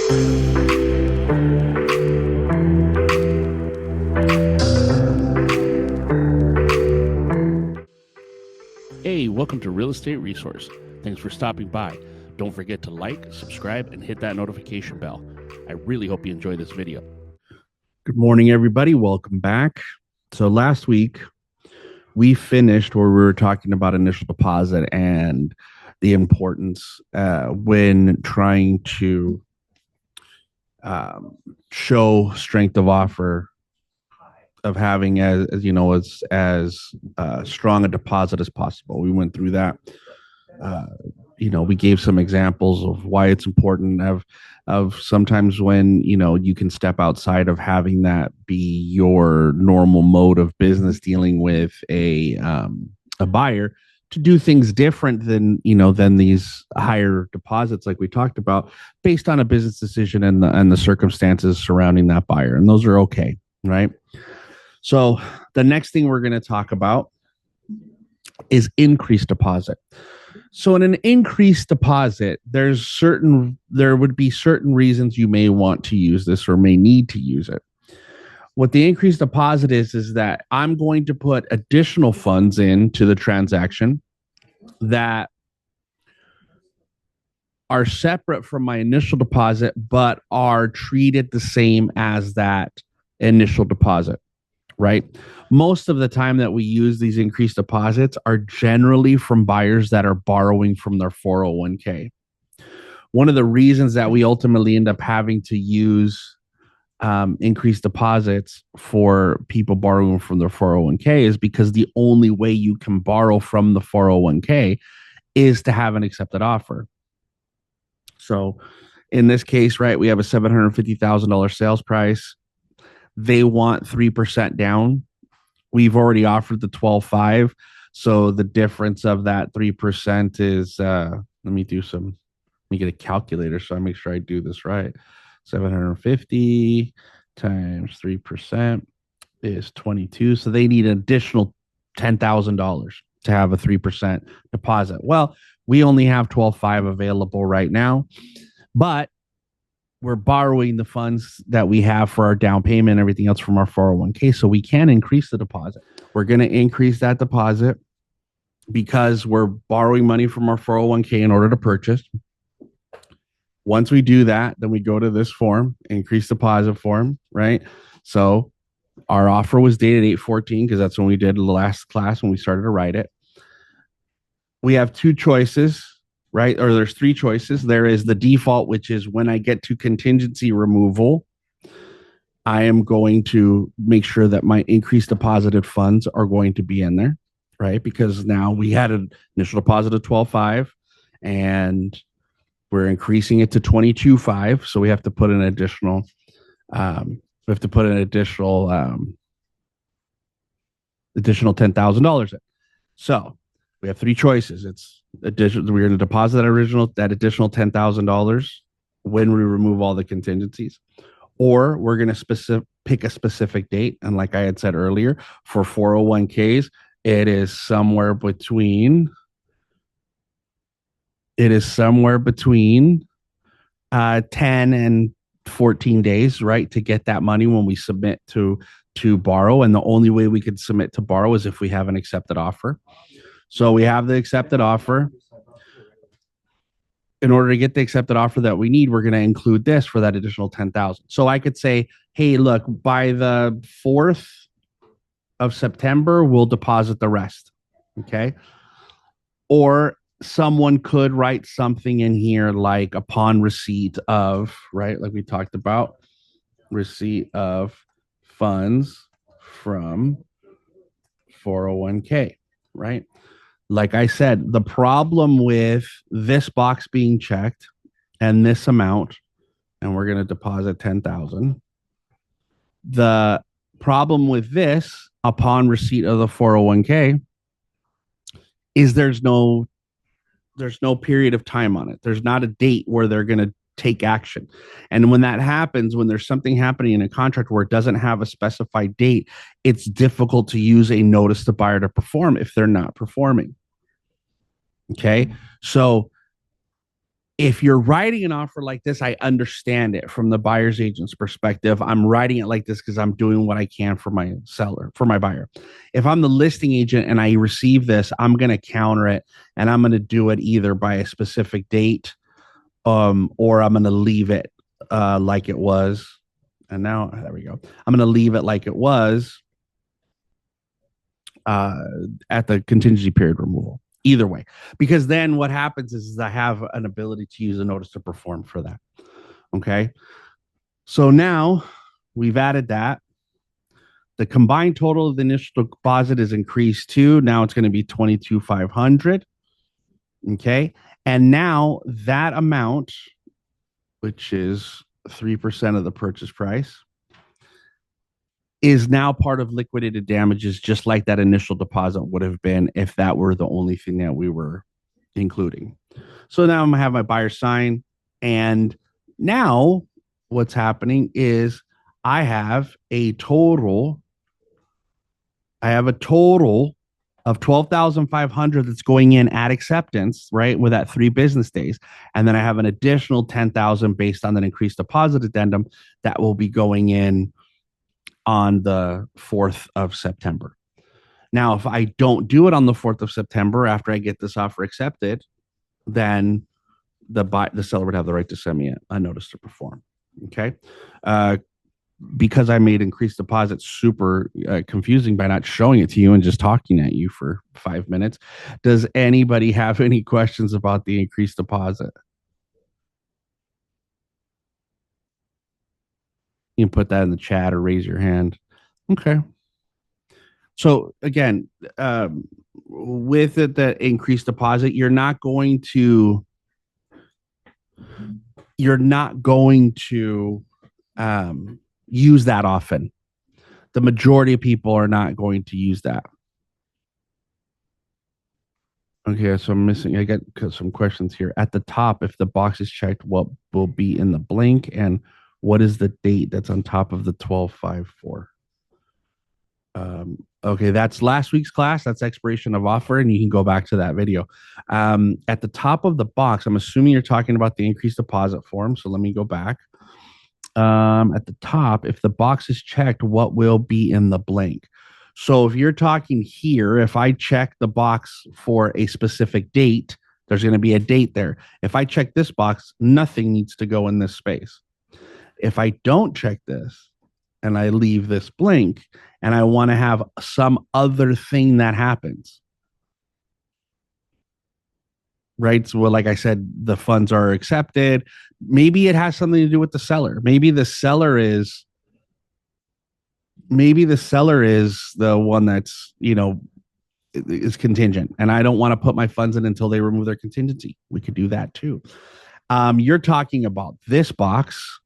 Hey, welcome to Real Estate Resource. Thanks for stopping by. Don't forget to like, subscribe, and hit that notification bell. I really hope you enjoy this video. Good morning, everybody. Welcome back. So last week, we finished where we were talking about initial deposit and the importance when trying to show strength of offer of having as strong a deposit as possible. We went through that. We gave some examples of why it's important of sometimes when, you can step outside of having that be your normal mode of business dealing with a buyer to do things different than these higher deposits like we talked about based on a business decision and the circumstances surrounding that buyer. And those are okay, right? So the next thing we're going to talk about is increased deposit. So in an increased deposit, there would be certain reasons you may want to use this or may need to use it. What the increased deposit is that I'm going to put additional funds into the transaction that are separate from my initial deposit, but are treated the same as that initial deposit, right? Most of the time that we use these increased deposits are generally from buyers that are borrowing from their 401k. One of the reasons that we ultimately end up having to use increased deposits for people borrowing from their 401k is because the only way you can borrow from the 401k is to have an accepted offer. So in this case, right, we have a $750,000 sales price. They want 3% down. We've already offered the 12.5. So the difference of that 3% is, let me get a calculator so I make sure I do this right. 750 times 3% is 22. So they need an additional $10,000 to have a 3% deposit. Well, we only have 12.5 available right now, but we're borrowing the funds that we have for our down payment and everything else from our 401k. So we can increase the deposit. We're going to increase that deposit because we're borrowing money from our 401k in order to purchase. Once we do that, then we go to this form, increase deposit form, right? So our offer was dated 8/14 because that's when we did the last class when we started to write it. We have two choices, right? Or there's three choices. There is the default, which is when I get to contingency removal, I am going to make sure that my increased deposited funds are going to be in there, right? Because now we had an initial deposit of 12.5 and we're increasing it to 22.5. So we have to put an additional, additional $10,000 in. So we have three choices. It's additional. We're going to deposit that additional $10,000 when we remove all the contingencies, or we're going to pick a specific date. And like I had said earlier, for 401ks, it is somewhere between 10 and 14 days, right, to get that money when we submit to borrow. And the only way we could submit to borrow is if we have an accepted offer. So we have the accepted offer. In order to get the accepted offer that we need, we're going to include this for that additional 10,000. So I could say, hey, look, by the 4th of September, we'll deposit the rest. Okay. Or someone could write something in here like upon receipt of, right? Like we talked about, receipt of funds from 401k, right? Like I said, the problem with this box being checked and this amount, and we're going to deposit 10,000. The problem with this upon receipt of the 401k is there's no period of time on it. There's not a date where they're going to take action. And when that happens, when there's something happening in a contract where it doesn't have a specified date, it's difficult to use a notice to buyer to perform if they're not performing. Okay. So If you're writing an offer like this, I understand it from the buyer's agent's perspective. I'm writing it like this because I'm doing what I can for my seller, for my buyer. If I'm the listing agent and I receive this, I'm going to counter it, and I'm going to do it either by a specific date, or I'm going to leave it like it was. And now, there we go. I'm going to leave it like it was at the contingency period removal. Either way, because then what happens is I have an ability to use a notice to perform for that. Okay. So now we've added that. The combined total of the initial deposit is increased to, now it's going to be $22,500. Okay. And now that amount, which is 3% of the purchase price, is now part of liquidated damages, just like that initial deposit would have been if that were the only thing that we were including. So now I'm going to have my buyer sign. And now what's happening is I have a total of $12,500 that's going in at acceptance, right, with that 3 business days. And then I have an additional $10,000 based on an increased deposit addendum that will be going in on the 4th of September. Now, if I don't do it on the 4th of September after I get this offer accepted, then the seller would have the right to send me a notice to perform. Okay. Because I made increased deposits super confusing by not showing it to you and just talking at you for 5 minutes. Does anybody have any questions about the increased deposit? You can put that in the chat or raise your hand. Okay. So again, with the increased deposit, you're not going to use that often. The majority of people are not going to use that. Okay, so I got some questions here. At the top, if the box is checked, what will be in the blank, and what is the date that's on top of the 1254? Okay, that's last week's class. That's expiration of offer, and you can go back to that video. At the top of the box, I'm assuming you're talking about the increased deposit form. So let me go back. At the top, if the box is checked, what will be in the blank? So if you're talking here, if I check the box for a specific date, there's going to be a date there. If I check this box, nothing needs to go in this space. If I don't check this and I leave this blank and I want to have some other thing that happens, right? So, well, like I said, the funds are accepted. Maybe it has something to do with the seller. Maybe the seller is the one that's, is contingent, and I don't want to put my funds in until they remove their contingency. We could do that too. You're talking about this box,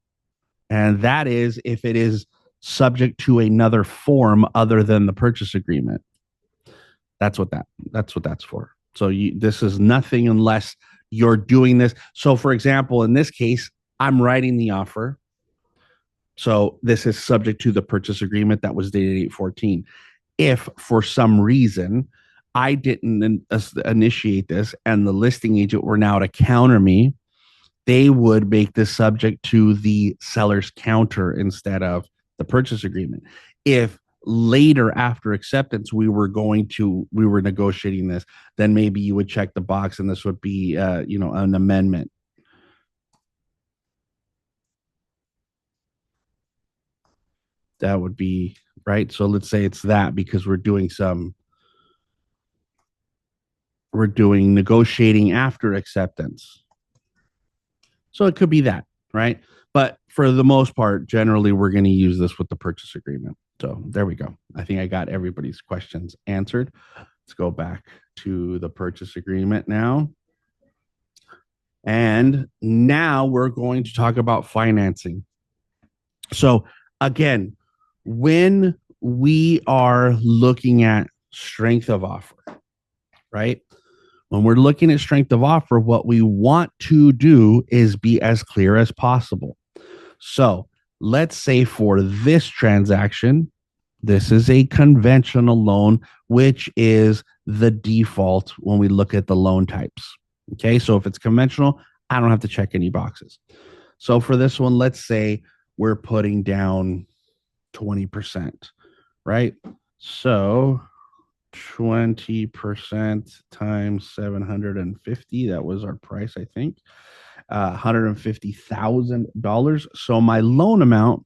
and that is if it is subject to another form other than the purchase agreement. That's what that's for. So this is nothing unless you're doing this. So for example, in this case, I'm writing the offer. So this is subject to the purchase agreement that was dated 8/14. If for some reason I didn't initiate this and the listing agent were now to counter me, they would make this subject to the seller's counter instead of the purchase agreement. If later after acceptance we were negotiating this, then maybe you would check the box and this would be an amendment. That would be right. So let's say it's that, because we're doing negotiating after acceptance. So it could be that, right? But for the most part, generally, we're going to use this with the purchase agreement. So there we go. I think I got everybody's questions answered. Let's go back to the purchase agreement now. And now we're going to talk about financing. So again, when we are looking at strength of offer, right? When we're looking at strength of offer, what we want to do is be as clear as possible. So let's say for this transaction, this is a conventional loan, which is the default when we look at the loan types. Okay, so if it's conventional, I don't have to check any boxes. So for this one, let's say we're putting down 20%, right? So 20% times 750, that was our price, I think. $150,000. So my loan amount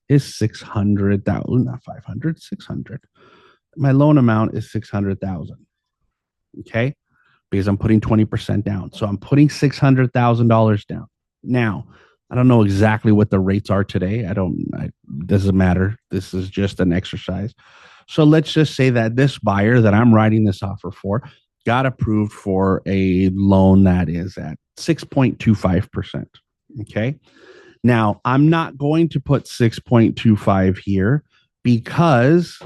is 600,000, not 500, 600. My loan amount is 600,000. Okay. Because I'm putting 20% down. So I'm putting $600,000 down. Now, I don't know exactly what the rates are today. It doesn't matter. This is just an exercise. So let's just say that this buyer that I'm writing this offer for got approved for a loan that is at 6.25%. Okay. Now, I'm not going to put 6.25 here because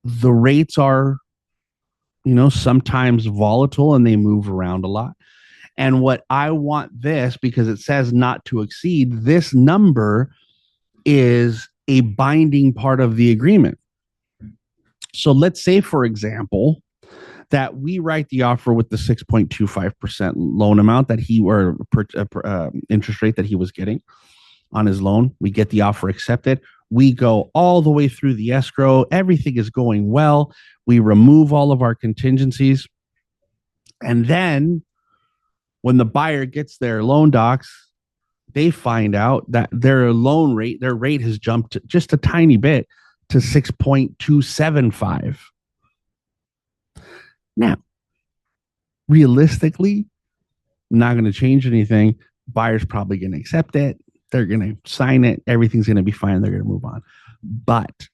the rates are, sometimes volatile and they move around a lot. And what I want this, because it says not to exceed, this number is a binding part of the agreement. So let's say, for example, that we write the offer with the 6.25% loan amount that interest rate that he was getting on his loan. We get the offer accepted. We go all the way through the escrow. Everything is going well. We remove all of our contingencies. And then when the buyer gets their loan docs, they find out that their rate has jumped just a tiny bit to 6.275. Now, realistically, not going to change anything. Buyer's probably going to accept it. They're going to sign it. Everything's going to be fine. They're going to move on. But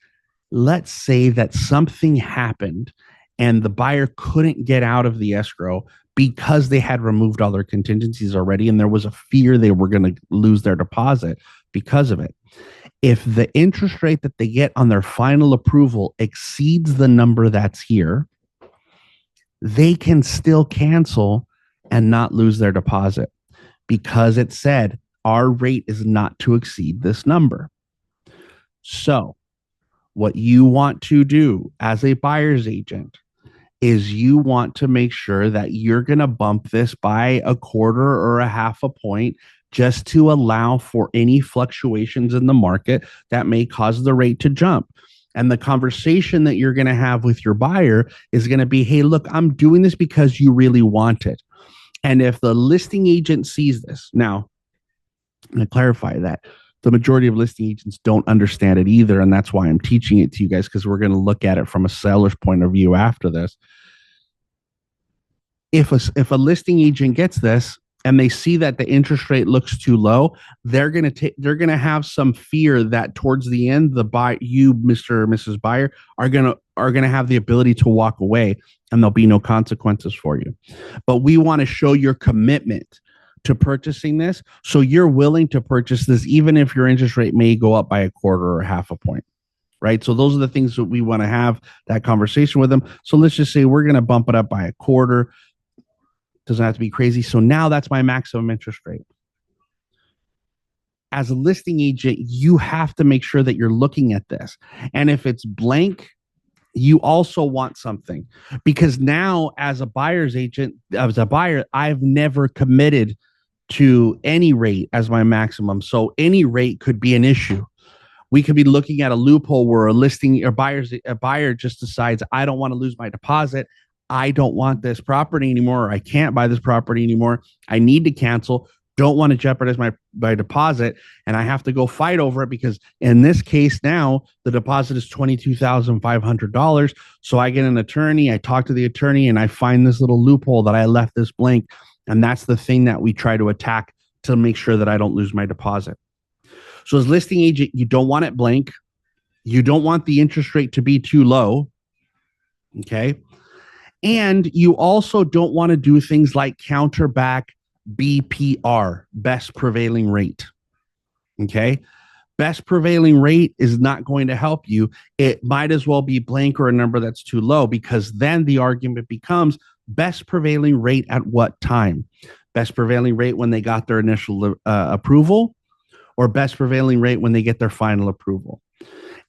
let's say that something happened and the buyer couldn't get out of the escrow because they had removed all their contingencies already, and there was a fear they were going to lose their deposit because of it. If the interest rate that they get on their final approval exceeds the number that's here, they can still cancel and not lose their deposit because it said our rate is not to exceed this number. So what you want to do as a buyer's agent is you want to make sure that you're going to bump this by a quarter or a half a point just to allow for any fluctuations in the market that may cause the rate to jump. And the conversation that you're going to have with your buyer is going to be, hey, look, I'm doing this because you really want it. And if the listing agent sees this, now, I'm going to clarify that the majority of listing agents don't understand it either. And that's why I'm teaching it to you guys, because we're going to look at it from a seller's point of view after this. If a listing agent gets this and they see that the interest rate looks too low, they're going to have some fear that towards the end, you, Mr. or Mrs. Buyer, are going to have the ability to walk away and there'll be no consequences for you. But we want to show your commitment to purchasing this. So you're willing to purchase this, even if your interest rate may go up by a quarter or half a point, right? So those are the things that we want to have that conversation with them. So let's just say we're going to bump it up by a quarter. Doesn't have to be crazy. So now that's my maximum interest rate. As a listing agent, you have to make sure that you're looking at this. And if it's blank, you also want something, because now as a buyer's agent, as a buyer, I've never committed to any rate as my maximum. So any rate could be an issue. We could be looking at a loophole where a buyer just decides, I don't want to lose my deposit. I don't want this property anymore. Or I can't buy this property anymore. I need to cancel. Don't want to jeopardize my deposit. And I have to go fight over it because in this case now, the deposit is $22,500. So I get an attorney, I talk to the attorney, and I find this little loophole that I left this blank. And that's the thing that we try to attack to make sure that I don't lose my deposit. So as listing agent, you don't want it blank. You don't want the interest rate to be too low. Okay. And you also don't want to do things like counterback BPR, best prevailing rate. Okay. Best prevailing rate is not going to help you. It might as well be blank or a number that's too low, because then the argument becomes best prevailing rate at what time? Best prevailing rate when they got their initial approval, or best prevailing rate when they get their final approval.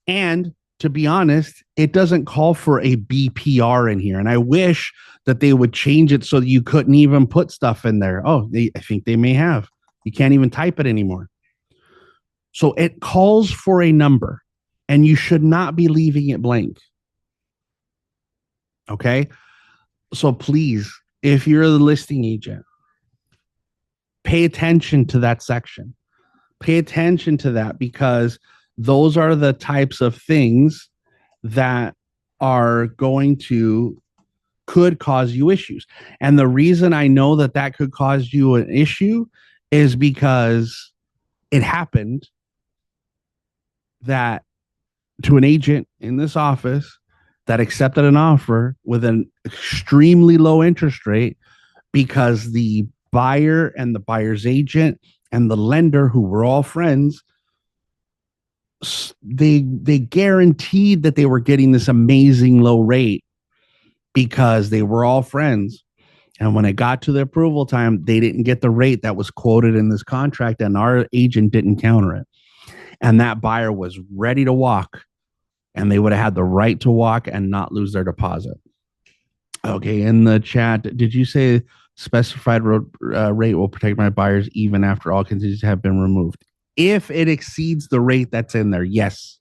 And to be honest, it doesn't call for a BPR in here. And I wish that they would change it so that you couldn't even put stuff in there. Oh, I think they may have. You can't even type it anymore. So it calls for a number, and you should not be leaving it blank. Okay? So please, if you're the listing agent, pay attention to that section. Pay attention to that, because those are the types of things that are could cause you issues. And the reason I know that could cause you an issue is because it happened that to an agent in this office that accepted an offer with an extremely low interest rate, because the buyer and the buyer's agent and the lender, who were all friends, they guaranteed that they were getting this amazing low rate because they were all friends. And when it got to the approval time, they didn't get the rate that was quoted in this contract, and our agent didn't counter it. And that buyer was ready to walk, and they would have had the right to walk and not lose their deposit. Okay, in the chat, did you say specified rate will protect my buyers even after all contingencies have been removed? If it exceeds the rate that's in there, yes.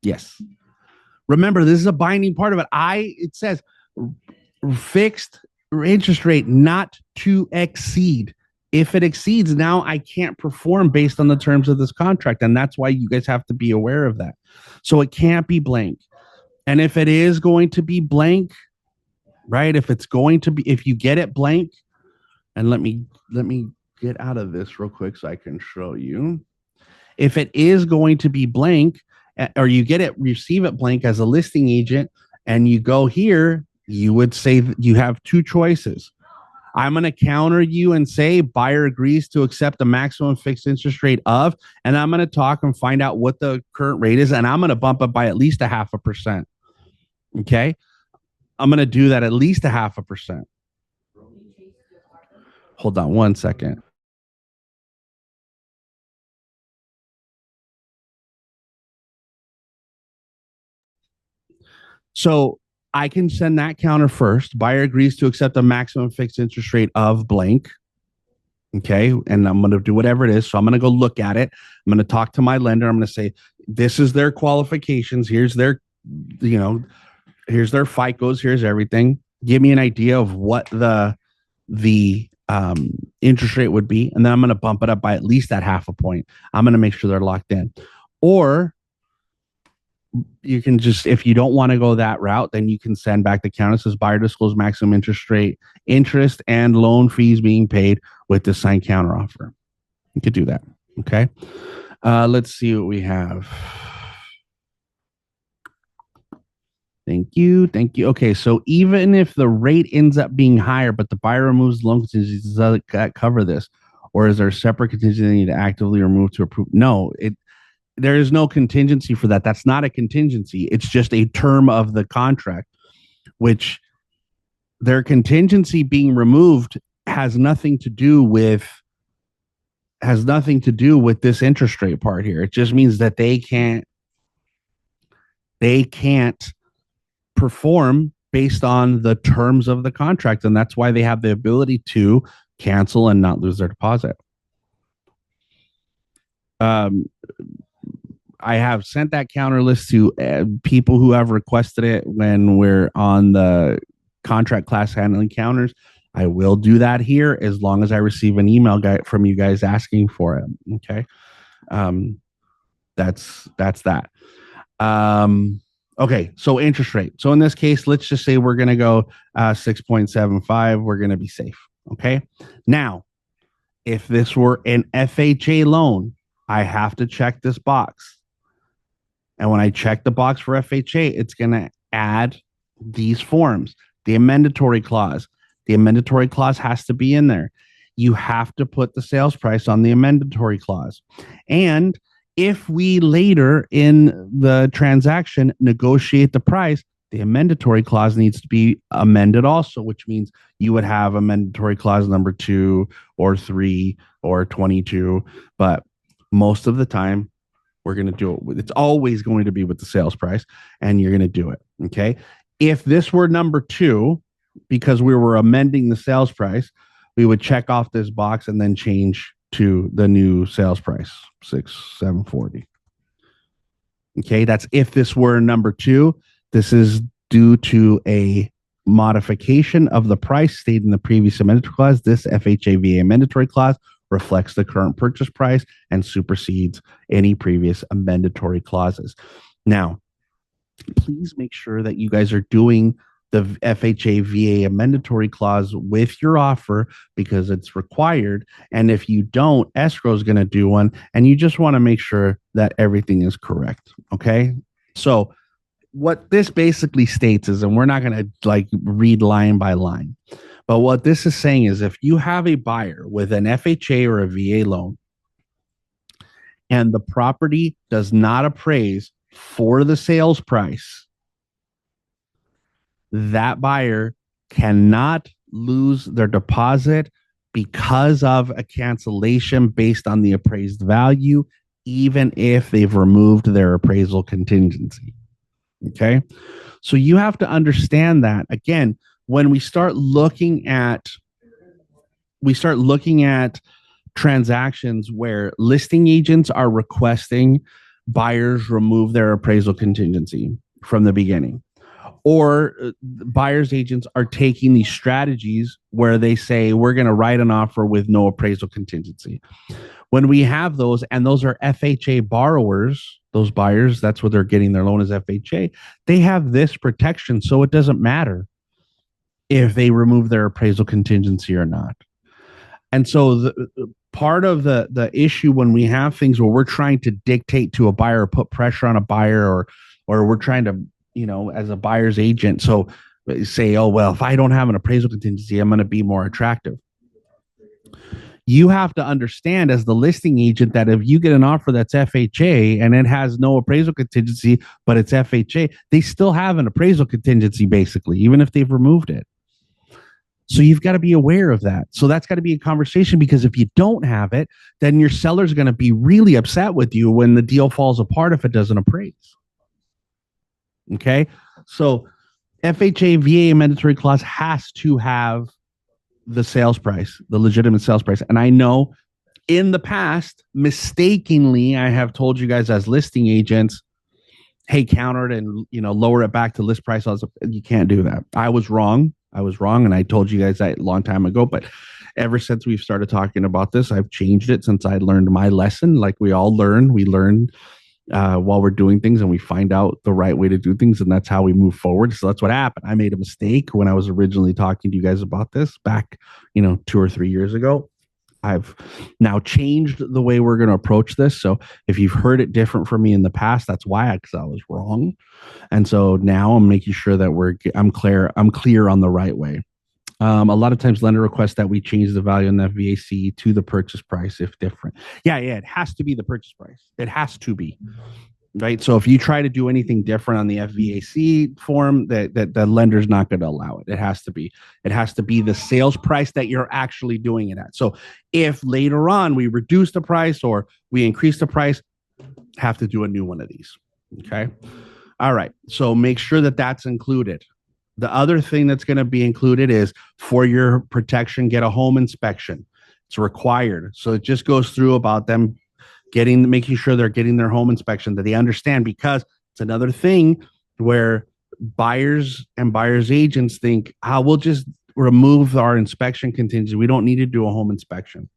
Yes. Remember, this is a binding part of it. It says fixed interest rate not to exceed. If it exceeds, now I can't perform based on the terms of this contract. And that's why you guys have to be aware of that. So it can't be blank. And if it is going to be blank, right? If you get it blank, and let me get out of this real quick so I can show you. If it is going to be blank, or you receive it blank as a listing agent, and you go here, you would say that you have two choices. I'm going to counter you and say buyer agrees to accept the maximum fixed interest rate of, and I'm going to talk and find out what the current rate is, and I'm going to bump it by at least 0.5%. Okay? I'm going to do that at least 0.5%. Hold on one second. So I can send that counter first. Buyer agrees to accept a maximum fixed interest rate of blank. Okay. And I'm going to do whatever it is. So I'm going to go look at it. I'm going to talk to my lender. I'm going to say, this is their qualifications. Here's their FICOs. Here's everything. Give me an idea of what the interest rate would be. And then I'm going to bump it up by at least that 0.5 point. I'm going to make sure they're locked in. Or you can just, if you don't want to go that route, then you can send back the counter. It says buyer disclose maximum interest rate, interest and loan fees being paid with the signed counteroffer. You could do that. Okay. Let's see what we have. Thank you. Okay, so even if the rate ends up being higher, but the buyer removes the loan contingency, does that cover this? Or is there a separate contingency they need to actively remove to approve? No, there is no contingency for that. That's not a contingency. It's just a term of the contract, which their contingency being removed has nothing to do with this interest rate part here. It just means that they can't perform based on the terms of the contract, and that's why they have the ability to cancel and not lose their deposit. I have sent that counter list to people who have requested it when we're on the contract class handling counters. I will do that here as long as I receive an email from you guys asking for it. Okay. That's that. Okay. So interest rate. So in this case, let's just say we're going to go 6.75. We're going to be safe. Okay. Now, if this were an FHA loan, I have to check this box. And when I check the box for FHA, it's going to add these forms, the amendatory clause. The amendatory clause has to be in there. You have to put the sales price on the amendatory clause. And if we later in the transaction negotiate the price, the amendatory clause needs to be amended also, which means you would have amendatory clause number 2 or 3 or 22. But most of the time, We're going to do it. It's always going to be with the sales price, and you're going to do it. Okay. If this were number 2, because we were amending the sales price, we would check off this box and then change to the new sales price, 740. Okay. That's if this were number 2. This is due to a modification of the price stated in the previous amendatory clause. This FHA VA mandatory clause reflects the current purchase price and supersedes any previous amendatory clauses. Now, please make sure that you guys are doing the FHA VA amendatory clause with your offer, because it's required. And if you don't, escrow is going to do one, and you just want to make sure that everything is correct. Okay. So what this basically states is, and we're not going to like read line by line, but what this is saying is, if you have a buyer with an FHA or a VA loan and the property does not appraise for the sales price, that buyer cannot lose their deposit because of a cancellation based on the appraised value, even if they've removed their appraisal contingency. Okay. So you have to understand that, again, when we start looking at transactions where listing agents are requesting buyers remove their appraisal contingency from the beginning, or buyers agents are taking these strategies where they say, we're going to write an offer with no appraisal contingency. When we have those, and those are FHA borrowers, those buyers, that's what they're getting their loan as FHA, they have this protection. So it doesn't matter if they remove their appraisal contingency or not. And so the part of the issue when we have things where we're trying to dictate to a buyer or put pressure on a buyer, or we're trying to, as a buyer's agent, so say, oh, well, if I don't have an appraisal contingency, I'm going to be more attractive. You have to understand as the listing agent that if you get an offer that's FHA and it has no appraisal contingency, but it's FHA, they still have an appraisal contingency basically, even if they've removed it. So you've got to be aware of that. So that's got to be a conversation, because if you don't have it, then your seller's going to be really upset with you when the deal falls apart if it doesn't appraise. Okay. So FHA VA mandatory clause has to have the sales price, the legitimate sales price. And I know in the past, mistakenly, I have told you guys as listing agents, hey, counter it and lower it back to list price. You can't do that. I was wrong. And I told you guys that a long time ago. But ever since we've started talking about this, I've changed it since I learned my lesson. Like we all learn, while we're doing things, and we find out the right way to do things, and that's how we move forward. So that's what happened. I made a mistake when I was originally talking to you guys about this back, 2 or 3 years ago. I've now changed the way we're going to approach this. So if you've heard it different from me in the past, that's why, because I was wrong. And so now I'm making sure that I'm clear on the right way. A lot of times lender requests that we change the value in that VAC to the purchase price if different. Yeah, it has to be the purchase price. It has to be. Right. So if you try to do anything different on the FVAC form, that the lender's not going to allow it. It has to be the sales price that you're actually doing it at. So if later on we reduce the price or we increase the price, have to do a new one of these. Okay. All right. So make sure that that's included. The other thing that's going to be included is, for your protection, get a home inspection. It's required. So it just goes through about them making sure they're getting their home inspection, that they understand, because it's another thing where buyers and buyers agents think, we'll just remove our inspection contingency. We don't need to do a home inspection.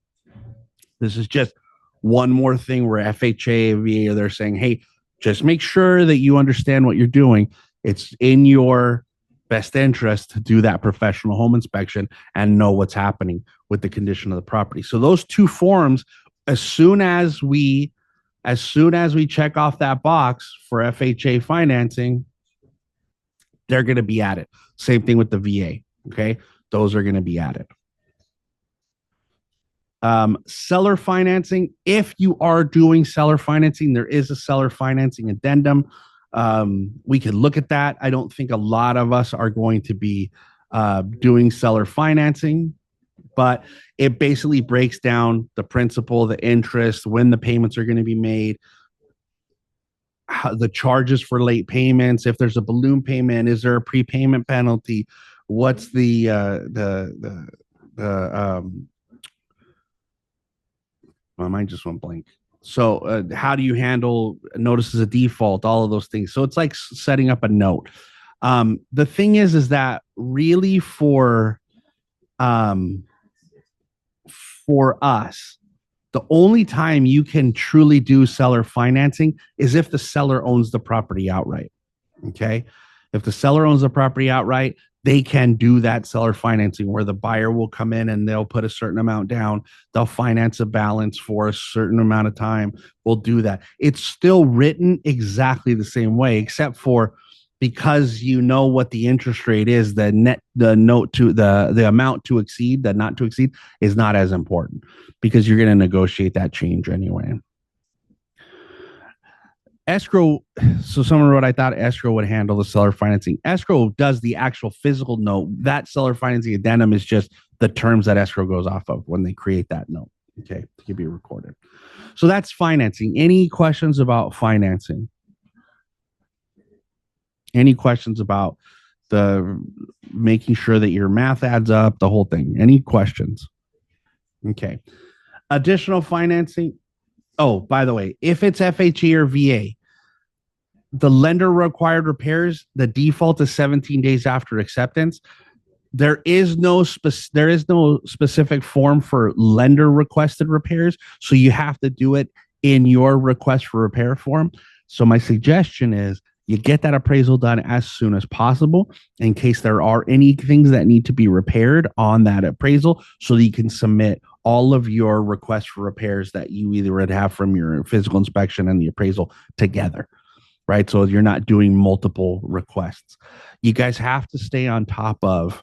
This is just one more thing where FHA, VA, they're saying, hey, just make sure that you understand what you're doing. It's in your best interest to do that professional home inspection and know what's happening with the condition of the property. So those two forms, as soon as we check off that box for FHA financing, they're going to be added. Same thing with the VA. Okay. Those are going to be added. Seller financing. If you are doing seller financing, there is a seller financing addendum. We can look at that. I don't think a lot of us are going to be doing seller financing, but it basically breaks down the principal, the interest, when the payments are going to be made. the charges for late payments. If there's a balloon payment, is there a prepayment penalty? What's my mind just went blank. So how do you handle notices of default? All of those things. So it's like setting up a note. The thing is that really for us, the only time you can truly do seller financing is if the seller owns the property outright. Okay. If the seller owns the property outright, they can do that seller financing where the buyer will come in and they'll put a certain amount down. They'll finance a balance for a certain amount of time. We'll do that. It's still written exactly the same way, except for because you know what the interest rate is, the note to the amount to exceed, the not to exceed is not as important because you're going to negotiate that change anyway. Escrow. So someone wrote, I thought escrow would handle the seller financing. Escrow does the actual physical note. That seller financing addendum is just the terms that escrow goes off of when they create that note. Okay, to be recorded. So that's financing. Any questions about financing? Any questions about the making sure that your math adds up, the whole thing? Any questions? Okay. Additional financing. Oh, by the way, if it's FHA or VA, the lender required repairs, the default is 17 days after acceptance. There is no specific form for lender requested repairs, so you have to do it in your request for repair form. So my suggestion is you get that appraisal done as soon as possible in case there are any things that need to be repaired on that appraisal so that you can submit all of your requests for repairs that you either would have from your physical inspection and the appraisal together, right? So you're not doing multiple requests. You guys have to stay on top of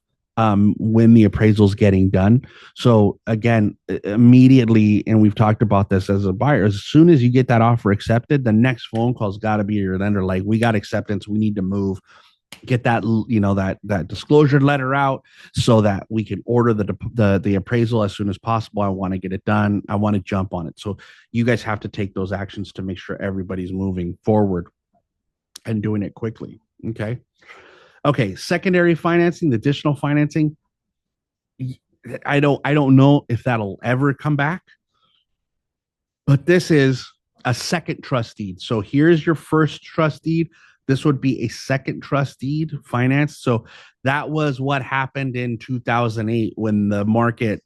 when the appraisal is getting done. So again, immediately, and we've talked about this as a buyer, as soon as you get that offer accepted, the next phone call's got to be your lender. Like, we got acceptance, we need to move. Get that, that disclosure letter out so that we can order the appraisal as soon as possible. I want to get it done. I want to jump on it. So you guys have to take those actions to make sure everybody's moving forward and doing it quickly. Okay. Secondary financing, the additional financing. I don't know if that'll ever come back, but this is a second trust deed. So here's your first trust deed. This would be a second trust deed finance. So that was what happened in 2008 when the market,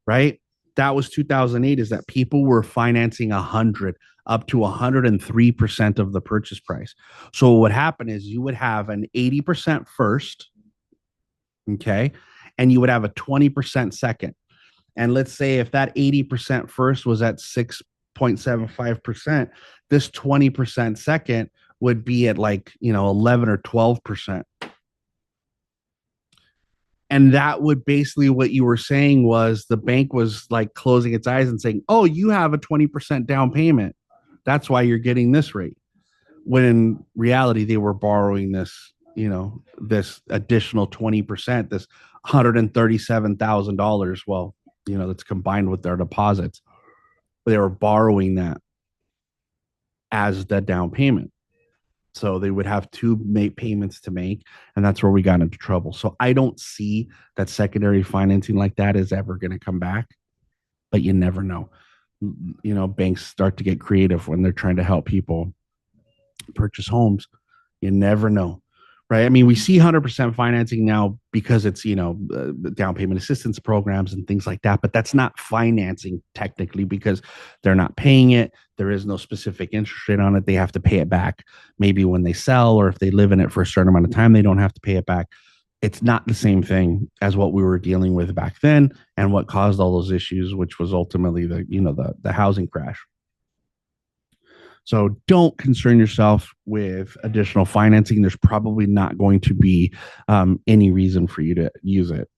right? That was 2008, is that people were financing 100 up to 103% of the purchase price. So what would happen is you would have an 80% first, okay? And you would have a 20% second. And let's say if that 80% first was at 6.75%, this 20% second would be at 11 or 12%. And that would basically, what you were saying was the bank was like closing its eyes and saying, oh, you have a 20% down payment. That's why you're getting this rate. When in reality, they were borrowing this, this additional 20%, this $137,000. Well, that's combined with their deposits. They were borrowing that as the down payment. So they would have two payments to make, and that's where we got into trouble. So I don't see that secondary financing like that is ever going to come back, but you never know. Banks start to get creative when they're trying to help people purchase homes. You never know, right? I mean, we see 100% financing now because it's, down payment assistance programs and things like that, but that's not financing technically because they're not paying it. There is no specific interest rate on it. They have to pay it back maybe when they sell, or if they live in it for a certain amount of time, they don't have to pay it back. It's not the same thing as what we were dealing with back then and what caused all those issues, which was ultimately the housing crash. So don't concern yourself with additional financing. There's probably not going to be any reason for you to use it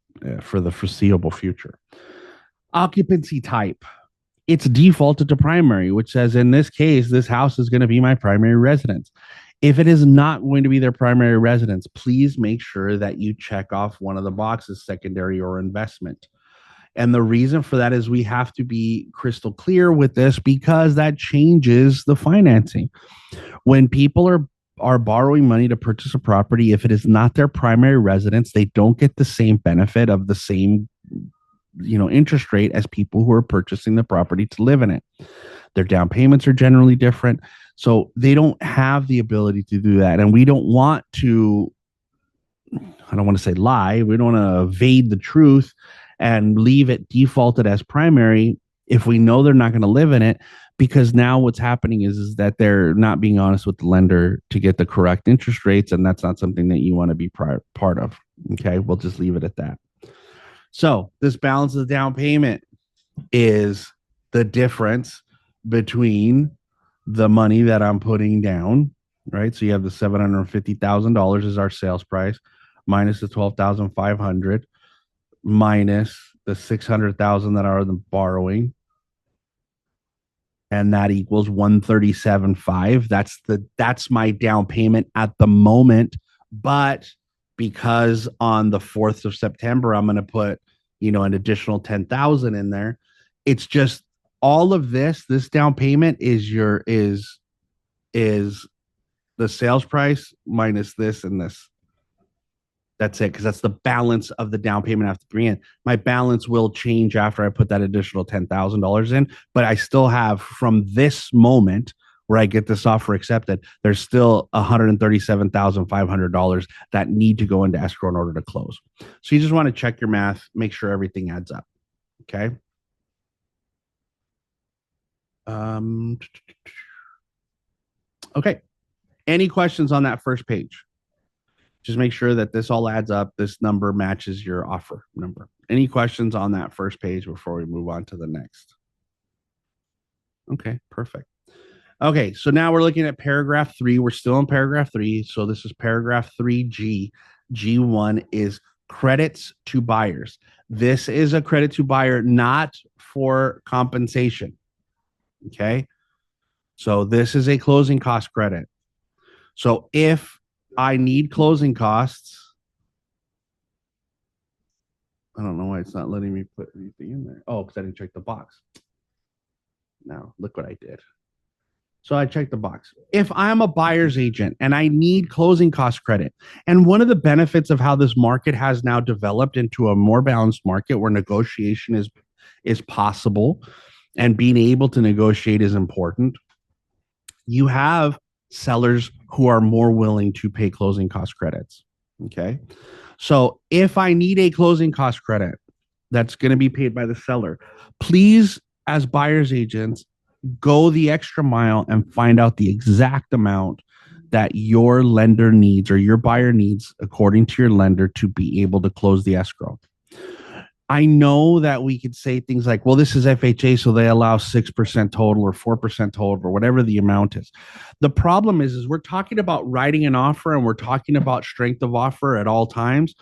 for the foreseeable future. Occupancy type. It's defaulted to primary, which says in this case, this house is going to be my primary residence. If it is not going to be their primary residence, please make sure that you check off one of the boxes, secondary or investment. And the reason for that is we have to be crystal clear with this because that changes the financing. When people are borrowing money to purchase a property, if it is not their primary residence, they don't get the same benefit of the same interest rate as people who are purchasing the property to live in it. Their down payments are generally different, so they don't have the ability to do that. And we don't want to, I don't want to say lie, we don't want to evade the truth and leave it defaulted as primary if we know they're not going to live in it, because now what's happening is that they're not being honest with the lender to get the correct interest rates, and that's not something that you want to be part of. Okay, we'll just leave it at that. So this balance of the down payment is the difference between the money that I'm putting down, right? So you have the $750,000 is our sales price, minus the $12,500, minus the $600,000 that are the borrowing, and that equals $137,500. That's my down payment at the moment. But because on the 4th of September, I'm going to put, an additional $10,000 in there. It's just all of this down payment is the sales price minus this and this. That's it, because that's the balance of the down payment I have to bring in. My balance will change after I put that additional $10,000 in, but I still have, from this moment where I get this offer accepted, there's still $137,500 that need to go into escrow in order to close. So you just want to check your math, make sure everything adds up. Okay. Okay. Any questions on that first page? Just make sure that this all adds up. This number matches your offer number. Any questions on that first page before we move on to the next? Okay, perfect. Okay, so now we're looking at paragraph 3. We're still in paragraph 3. So this is paragraph 3G. G1 is credits to buyers. This is a credit to buyer, not for compensation. Okay, so this is a closing cost credit. So if I need closing costs, I don't know why it's not letting me put anything in there. Oh, because I didn't check the box. Now, look what I did. So I checked the box. If I'm a buyer's agent and I need closing cost credit, and one of the benefits of how this market has now developed into a more balanced market where negotiation is possible and being able to negotiate is important, you have sellers who are more willing to pay closing cost credits. Okay. So if I need a closing cost credit that's going to be paid by the seller, please, as buyer's agents, go the extra mile and find out the exact amount that your lender needs or your buyer needs according to your lender to be able to close the escrow. I know that we could say things like, well, this is FHA, so they allow 6% total or 4% total or whatever the amount is. The problem is we're talking about writing an offer and we're talking about strength of offer at all times.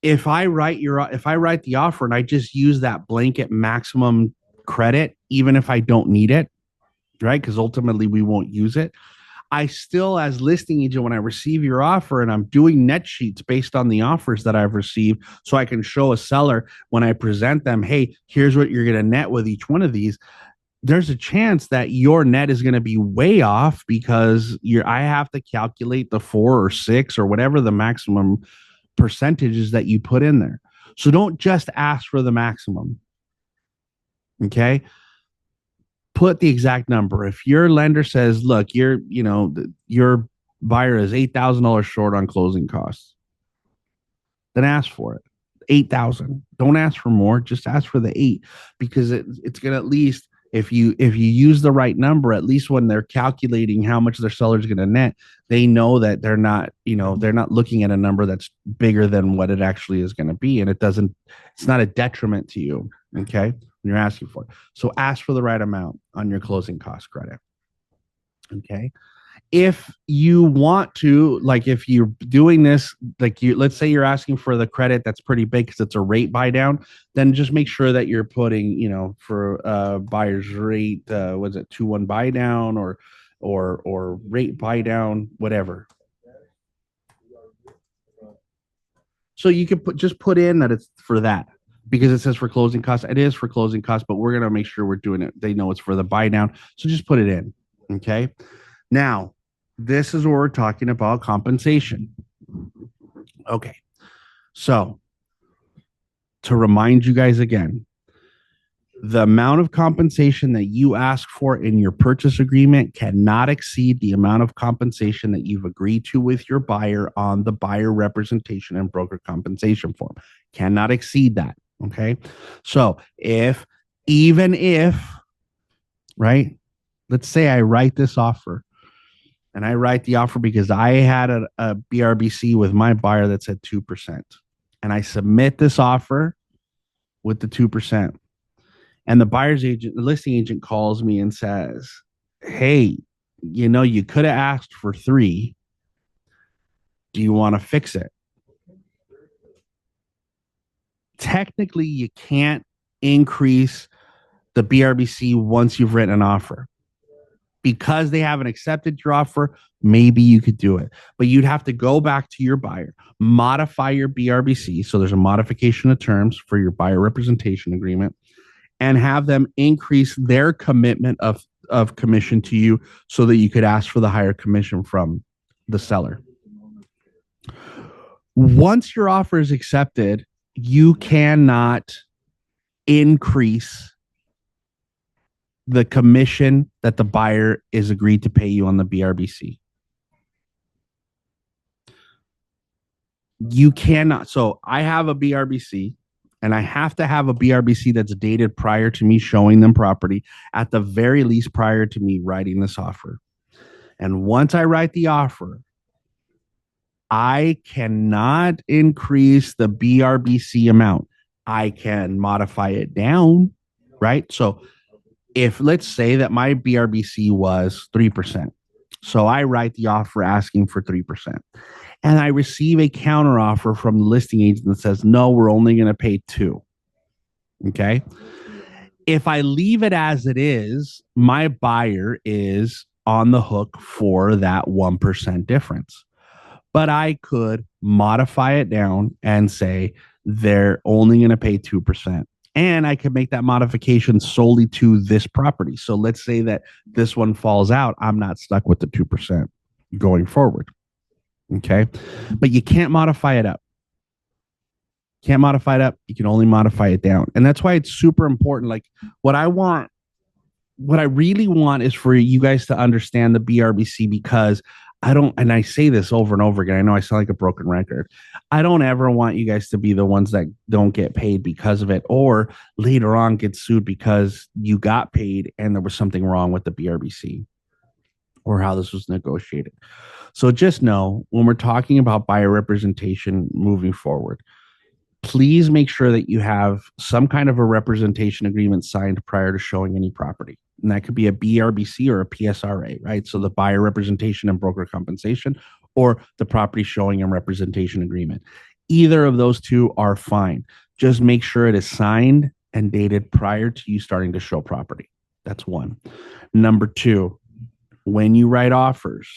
If I write the offer and I just use that blanket maximum credit, even if I don't need it, right? Because ultimately we won't use it. I still, as listing agent, when I receive your offer and I'm doing net sheets based on the offers that I've received, so I can show a seller when I present them, hey, here's what you're going to net with each one of these. There's a chance that your net is going to be way off because I have to calculate the 4 or 6 or whatever the maximum percentages that you put in there. So don't just ask for the maximum. Okay. Put the exact number. If your lender says, look, your buyer is $8,000 short on closing costs, then ask for it. 8,000. Don't ask for more. Just ask for the 8, because it's going to, at least if you use the right number, at least when they're calculating how much their seller's going to net, they know that they're not looking at a number that's bigger than what it actually is going to be. And it's not a detriment to you. Okay. When you're asking for it. So ask for the right amount on your closing cost credit. Okay. If you want to, like, if you're doing this, like, let's say you're asking for the credit that's pretty big because it's a rate buy down, then just make sure that you're putting, for buyer's rate, was it 2-1 buy down or rate buy down, whatever. So you could put in that it's for that, because it says for closing costs. It is for closing costs, but we're going to make sure we're doing it. They know it's for the buy down. So just put it in. Okay. Now, this is where we're talking about compensation. Okay. So, to remind you guys again, the amount of compensation that you ask for in your purchase agreement cannot exceed the amount of compensation that you've agreed to with your buyer on the buyer representation and broker compensation form. Cannot exceed that. Okay. So even if, right, let's say I write this offer and I write the offer because I had a BRBC with my buyer that said 2%. And I submit this offer with the 2%. And the the listing agent calls me and says, hey, you could have asked for 3. Do you want to fix it? Technically, you can't increase the BRBC once you've written an offer. Because they haven't accepted your offer, maybe you could do it. But you'd have to go back to your buyer, modify your BRBC. So there's a modification of terms for your buyer representation agreement, and have them increase their commitment of commission to you so that you could ask for the higher commission from the seller. Once your offer is accepted, you cannot increase the commission that the buyer is agreed to pay you on the BRBC. You cannot. So I have a BRBC, and I have to have a BRBC that's dated prior to me showing them property, at the very least prior to me writing this offer. And once I write the offer, I cannot increase the BRBC amount. I can modify it down, right? So if let's say that my BRBC was 3%, so I write the offer asking for 3%, and I receive a counteroffer from the listing agent that says, no, we're only going to pay 2. Okay. If I leave it as it is, my buyer is on the hook for that 1% difference. But I could modify it down and say they're only going to pay 2%. And I could make that modification solely to this property. So let's say that this one falls out. I'm not stuck with the 2% going forward. Okay. But you can't modify it up. Can't modify it up. You can only modify it down. And that's why it's super important. Like what I really want is for you guys to understand the BRBC, because and I say this over and over again, I know I sound like a broken record. I don't ever want you guys to be the ones that don't get paid because of it, or later on get sued because you got paid and there was something wrong with the BRBC or how this was negotiated. So just know, when we're talking about buyer representation moving forward, please make sure that you have some kind of a representation agreement signed prior to showing any property. And that could be a BRBC or a PSRA, right? So the buyer representation and broker compensation, or the property showing and representation agreement. Either of those two are fine. Just make sure it is signed and dated prior to you starting to show property. That's one. Number 2, when you write offers,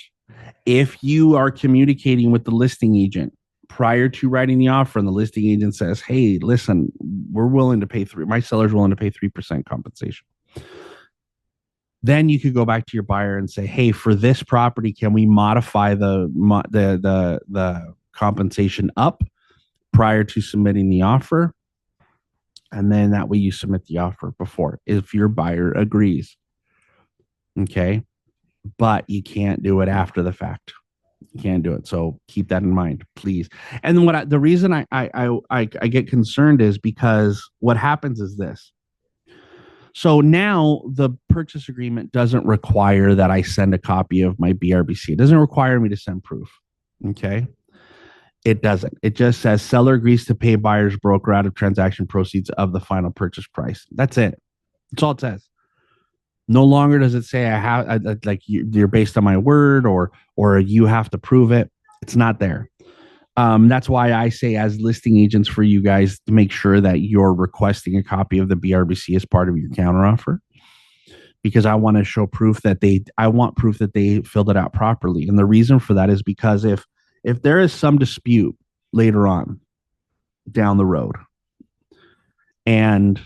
if you are communicating with the listing agent prior to writing the offer, and the listing agent says, hey, listen, we're willing to pay my seller's willing to pay 3% compensation. Then you could go back to your buyer and say, hey, for this property, can we modify the compensation up prior to submitting the offer? And then that way you submit the offer before, if your buyer agrees. Okay. But you can't do it after the fact. You can't do it. So keep that in mind, please. And then the reason I get concerned is because what happens is this. So now the purchase agreement doesn't require that I send a copy of my BRBC. It doesn't require me to send proof. Okay. It doesn't. It just says seller agrees to pay buyer's broker out of transaction proceeds of the final purchase price. That's it. That's all it says. No longer does it say you're based on my word, or you have to prove it. It's not there. That's why I say, as listing agents, for you guys to make sure that you're requesting a copy of the BRBC as part of your counteroffer, because I want to show proof that they filled it out properly. And the reason for that is because if there is some dispute later on down the road, and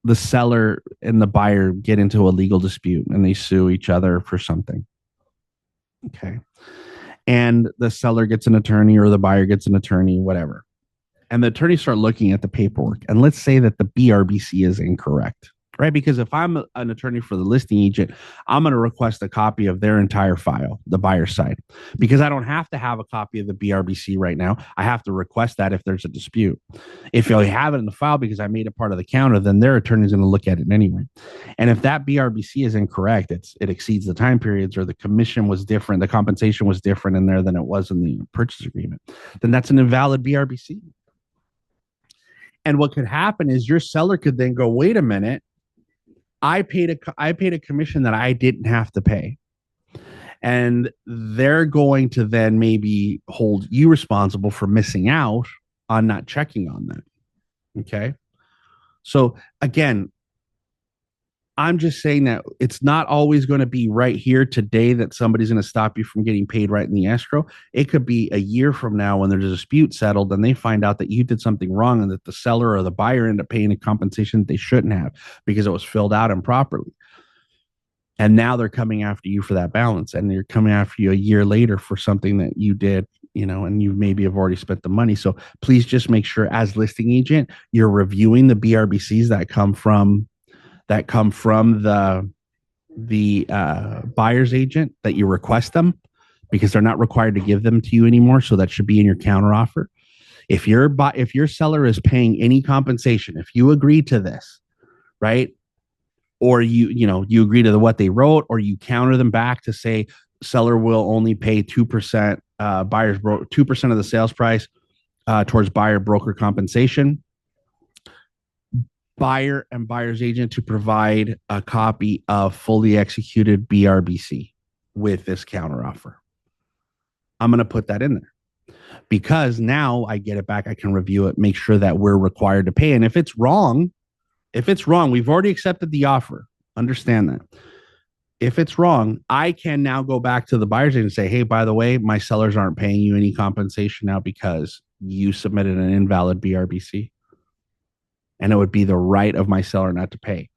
the seller and the buyer get into a legal dispute and they sue each other for something, Okay. And the seller gets an attorney or the buyer gets an attorney, whatever. And the attorneys start looking at the paperwork. And let's say that the BRBC is incorrect, right? Because if I'm an attorney for the listing agent, I'm going to request a copy of their entire file, the buyer's side, because I don't have to have a copy of the BRBC right now. I have to request that if there's a dispute. If you have it in the file because I made it part of the counter, then their attorney is going to look at it anyway. And if that BRBC is incorrect, it exceeds the time periods or the commission was different, the compensation was different in there than it was in the purchase agreement, then that's an invalid BRBC. And what could happen is your seller could then go, wait a minute, I paid a commission that I didn't have to pay. And they're going to then maybe hold you responsible for missing out on not checking on that. Okay. So again, I'm just saying that it's not always going to be right here today that somebody's going to stop you from getting paid right in the escrow. It could be a year from now when there's a dispute settled and they find out that you did something wrong and that the seller or the buyer ended up paying a compensation that they shouldn't have because it was filled out improperly. And now they're coming after you for that balance, and they're coming after you a year later for something that you did, and you maybe have already spent the money. So please just make sure as listing agent, you're reviewing the BRBCs that come from the buyer's agent, that you request them because they're not required to give them to you anymore. So that should be in your counteroffer. If your seller is paying any compensation, if you agree to this, right, or you agree to what they wrote, or you counter them back to say seller will only pay 2%, 2% of the sales price towards buyer broker compensation. Buyer and buyer's agent to provide a copy of fully executed BRBC with this counteroffer. I'm going to put that in there because now I get it back. I can review it, make sure that we're required to pay. And if it's wrong, we've already accepted the offer. Understand that. If it's wrong, I can now go back to the buyer's agent and say, hey, by the way, my sellers aren't paying you any compensation now because you submitted an invalid BRBC. And it would be the right of my seller not to pay.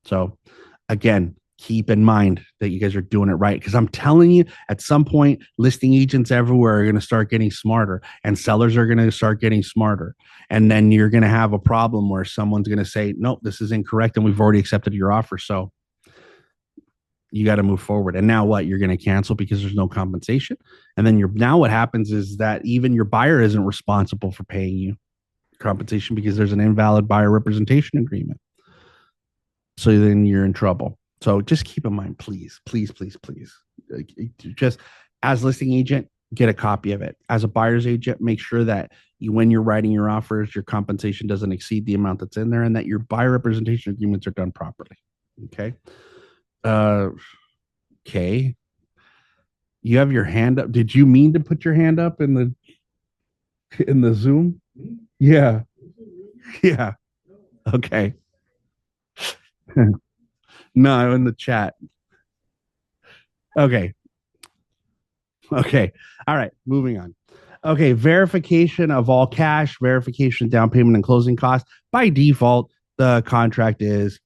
So again, keep in mind that you guys are doing it right. Because I'm telling you, at some point, listing agents everywhere are going to start getting smarter and sellers are going to start getting smarter. And then you're going to have a problem where someone's going to say, nope, this is incorrect. And we've already accepted your offer. So you got to move forward. And now what? You're going to cancel because there's no compensation. And then now what happens is that even your buyer isn't responsible for paying you compensation because there's an invalid buyer representation agreement. So then you're in trouble. So just keep in mind, please, just as listing agent, get a copy of it. As a buyer's agent, make sure that when you're writing your offers, your compensation doesn't exceed the amount that's in there and that your buyer representation agreements are done properly. Okay. Okay. You have your hand up. Did you mean to put your hand up in the Zoom? Yeah. Yeah. Okay. No, in the chat. Okay. Okay. All right. Moving on. Okay. Verification of all cash, verification, down payment, and closing costs. By default, the contract is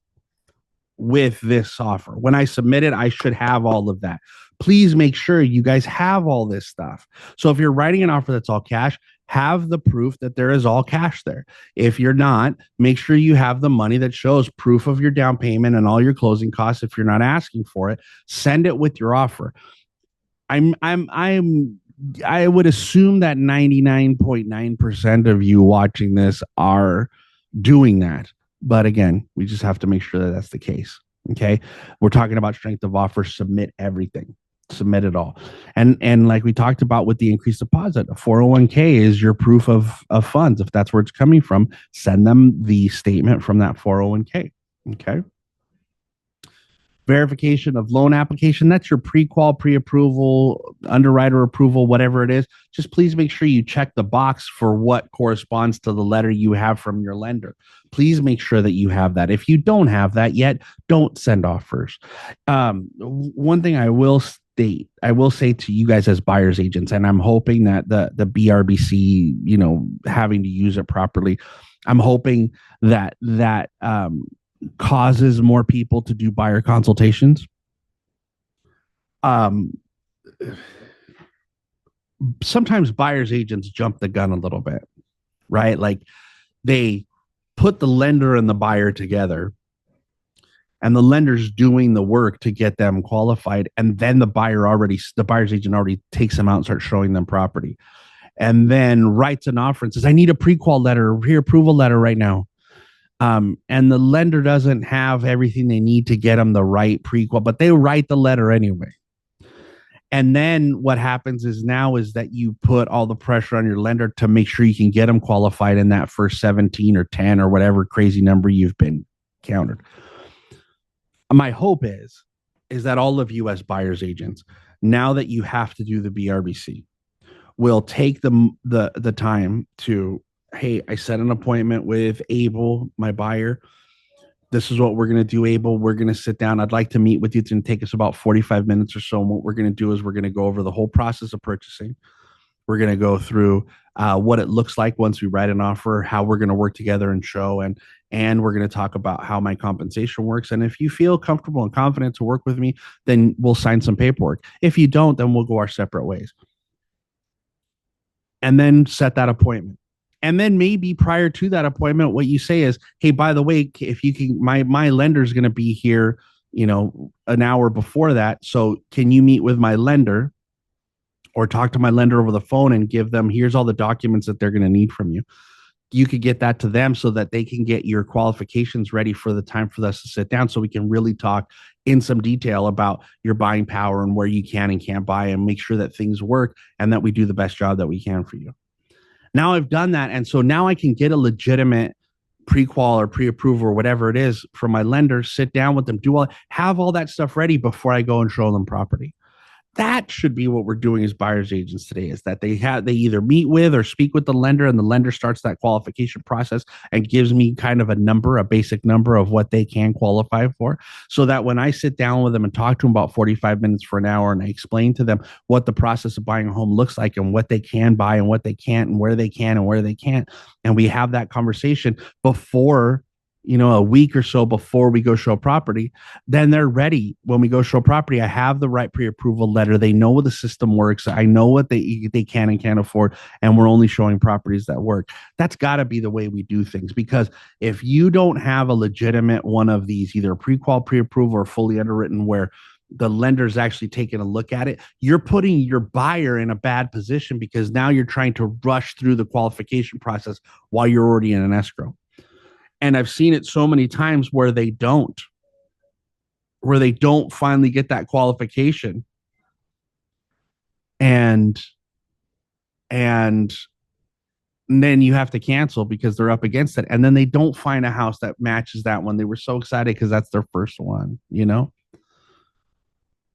with this offer. When I submit it, I should have all of that. Please make sure you guys have all this stuff. So if you're writing an offer that's all cash, have the proof that there is all cash there. If you're not, make sure you have the money that shows proof of your down payment and all your closing costs. If you're not asking for it, send it with your offer. I would assume that 99.9% of you watching this are doing that. But again, we just have to make sure that that's the case. Okay. We're talking about strength of offer. Submit everything. Submit it all. And like we talked about with the increased deposit, a 401k is your proof of funds. If that's where it's coming from, send them the statement from that 401k. Okay. Verification of loan application. That's your pre-qual, pre-approval, underwriter approval, whatever it is. Just please make sure you check the box for what corresponds to the letter you have from your lender. Please make sure that you have that. If you don't have that yet, don't send offers. One thing I will say to you guys as buyer's agents, and I'm hoping that the BRBC, having to use it properly, I'm hoping that causes more people to do buyer consultations. sometimes buyer's agents jump the gun a little bit, right? Like they put the lender and the buyer together, and the lender's doing the work to get them qualified, and then the buyer's agent already takes them out and starts showing them property, and then writes an offer and says, I need a pre-qual letter, pre-approval letter right now. And the lender doesn't have everything they need to get them the right pre-qual, but they write the letter anyway. And then what happens is that you put all the pressure on your lender to make sure you can get them qualified in that first 17 or 10 or whatever crazy number you've been countered. My hope is that all of you as buyer's agents, now that you have to do the BRBC, will take the time to, hey, I set an appointment with Abel, my buyer. This is what we're going to do, Abel. We're going to sit down. I'd like to meet with you. It's going to take us about 45 minutes or so. And what we're going to do is we're going to go over the whole process of purchasing. We're going to go through what it looks like once we write an offer, how we're going to work together and show, and we're going to talk about how my compensation works. And if you feel comfortable and confident to work with me, then we'll sign some paperwork. If you don't, then we'll go our separate ways. And then set that appointment. And then maybe prior to that appointment, what you say is, hey, by the way, if you can, my lender is going to be here, an hour before that. So can you meet with my lender or talk to my lender over the phone and give them, here's all the documents that they're going to need from you. You could get that to them so that they can get your qualifications ready for the time for us to sit down, so we can really talk in some detail about your buying power and where you can and can't buy, and make sure that things work and that we do the best job that we can for you. Now I've done that. And so now I can get a legitimate pre-qual or pre-approval or whatever it is from my lender, sit down with them, have all that stuff ready before I go and show them property. That should be what we're doing as buyer's agents today, is that they either meet with or speak with the lender, and the lender starts that qualification process and gives me kind of a basic number of what they can qualify for, so that when I sit down with them and talk to them about 45 minutes for an hour, and I explain to them what the process of buying a home looks like and what they can buy and what they can't and where they can and where they can't, and we have that conversation before, a week or so before we go show property, then they're ready. When we go show property, I have the right pre-approval letter. They know what the system works. I know what they can and can't afford, and we're only showing properties that work. That's got to be the way we do things, because if you don't have a legitimate one of these, either pre-qual, pre-approval, or fully underwritten, where the lender's actually taking a look at it, you're putting your buyer in a bad position, because now you're trying to rush through the qualification process while you're already in an escrow. And I've seen it so many times where they don't finally get that qualification. And then you have to cancel because they're up against it. And then they don't find a house that matches that one. They were so excited because that's their first one,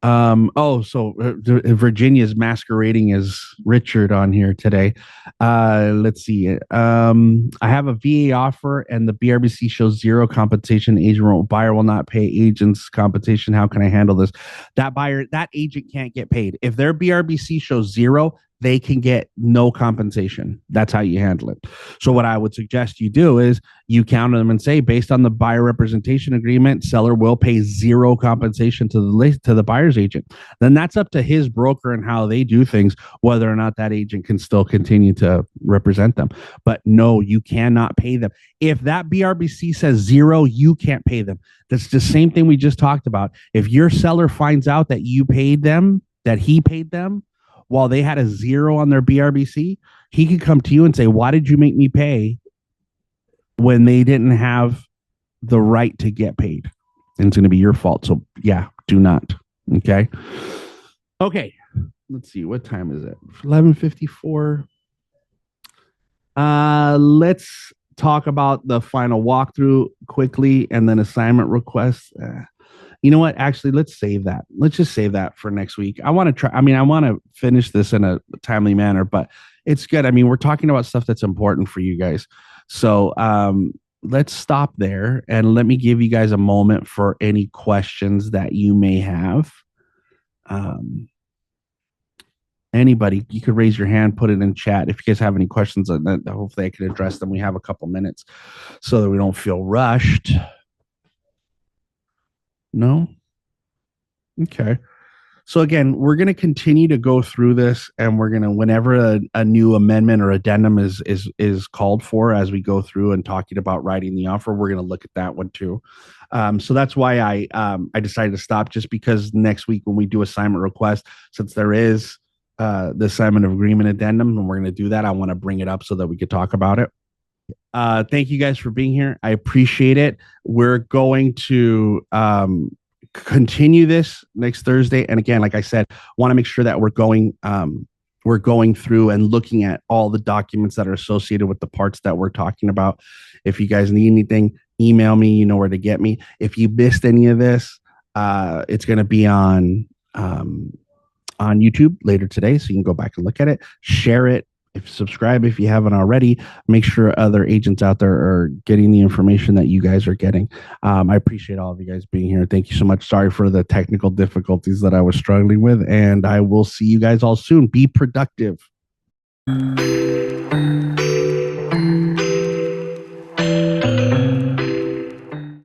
Virginia's masquerading as Richard on here today. Let's see. I have a VA offer and the BRBC shows zero compensation. Buyer will not pay agent's compensation. How can I handle this? That agent can't get paid. If their BRBC shows zero, they can get no compensation. That's how you handle it. So what I would suggest you do is you counter them and say, based on the buyer representation agreement, seller will pay zero compensation to the buyer's agent. Then that's up to his broker and how they do things, whether or not that agent can still continue to represent them. But no, you cannot pay them. If that BRBC says zero, you can't pay them. That's the same thing we just talked about. If your seller finds out that he paid them, while they had a zero on their BRBC, he could come to you and say, why did you make me pay when they didn't have the right to get paid? And it's going to be your fault. So yeah, do not. Okay. Let's see. What time is it? 11:54. Let's talk about the final walkthrough quickly, and then assignment requests. You know what? Actually, let's save that. Let's just save that for next week. I want to finish this in a timely manner, but it's good. We're talking about stuff that's important for you guys. So let's stop there and let me give you guys a moment for any questions that you may have. Anybody, you could raise your hand, put it in chat. If you guys have any questions, hopefully I can address them. We have a couple minutes so that we don't feel rushed. No? Okay. So again, we're going to continue to go through this, and we're going to, whenever a new amendment or addendum is called for, as we go through and talking about writing the offer, we're going to look at that one too. So that's why I decided to stop, just because next week when we do assignment request, since there is the assignment of agreement addendum, and we're going to do that, I want to bring it up so that we could talk about it. Thank you guys for being here. I appreciate it. We're going to continue this next Thursday. And again, like I said, want to make sure that we're going through and looking at all the documents that are associated with the parts that we're talking about. If you guys need anything, email me. You know where to get me. If you missed any of this, it's going to be on YouTube later today, so you can go back and look at it. Share it. Subscribe if you haven't already. Make sure other agents out there are getting the information that you guys are getting. I appreciate all of you guys being here. Thank you so much. Sorry for the technical difficulties that I was struggling with, and I will see you guys all soon. Be productive.